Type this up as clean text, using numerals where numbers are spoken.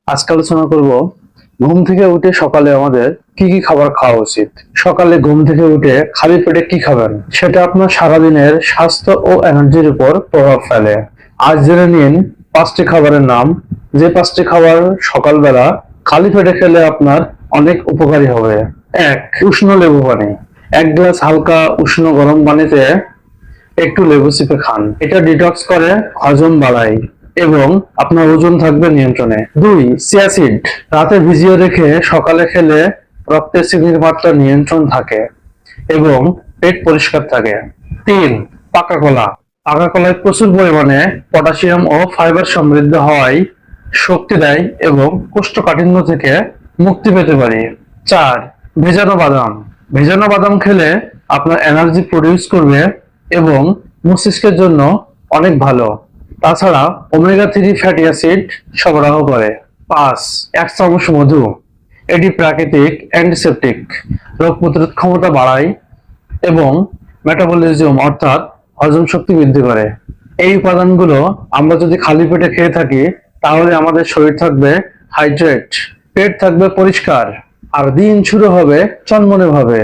আজকে আলোচনা করব ঘুম থেকে উঠে সকালে আমাদের কি কি খাবার খাওয়া উচিত। সকালে ঘুম থেকে উঠে খালি পেটে কি খাবেন সেটা আপনার সারাদিনের স্বাস্থ্য ও এনার্জির উপর প্রভাব ফেলে। আজ জেনে নিন 5টি খাবারের নাম, যে 5টি খাবার সকালবেলা খালি পেটে খেলে আপনার অনেক উপকারী হবে। 1. উষ্ণ লেবু পানি। 1 গ্লাস হালকা উষ্ণ গরম পানিতে একটু লেবু চিপে খান। এটা ডিটক্স করে, হজম বাড়ায় এবং আপনার ওজন থাকবে নিয়ন্ত্রণে। 2. Chia seed. রাতে ভিজিয়ে রেখে সকালে খেলে রক্তে চিনির মাত্রা নিয়ন্ত্রণ থাকে এবং পেট পরিষ্কার থাকে। 3. পাকা কলা। পাকা কলায় প্রচুর পরিমাণে পটাশিয়াম ও ফাইবার সমৃদ্ধ হওয়ায় শক্তি দেয় এবং কোষ্ঠকাঠিন্য থেকে মুক্তি পেতে পারি। 4. ভেজানো বাদাম। ভেজানো বাদাম খেলে আপনার এনার্জি প্রডিউস করবে এবং মস্তিষ্কের জন্য অনেক ভালো। তাছাড়া ওমেগা 3 ফ্যাটি অ্যাসিড সরবরাহ করে। 5. 1 চামচ মধু। এটি প্রাকৃতিক অ্যান্টিসেপটিক, রোগ প্রতিরোধ ক্ষমতা বাড়ায় এবং মেটাবলিজম অর্থাৎ হজম শক্তি বৃদ্ধি করে। এই উপাদানগুলো আমরা যদি খালি পেটে খেয়ে থাকি তাহলে আমাদের শরীর থাকবে হাইড্রেট, পেট থাকবে পরিষ্কার আর দিন শুরু হবে চনমনে ভাবে।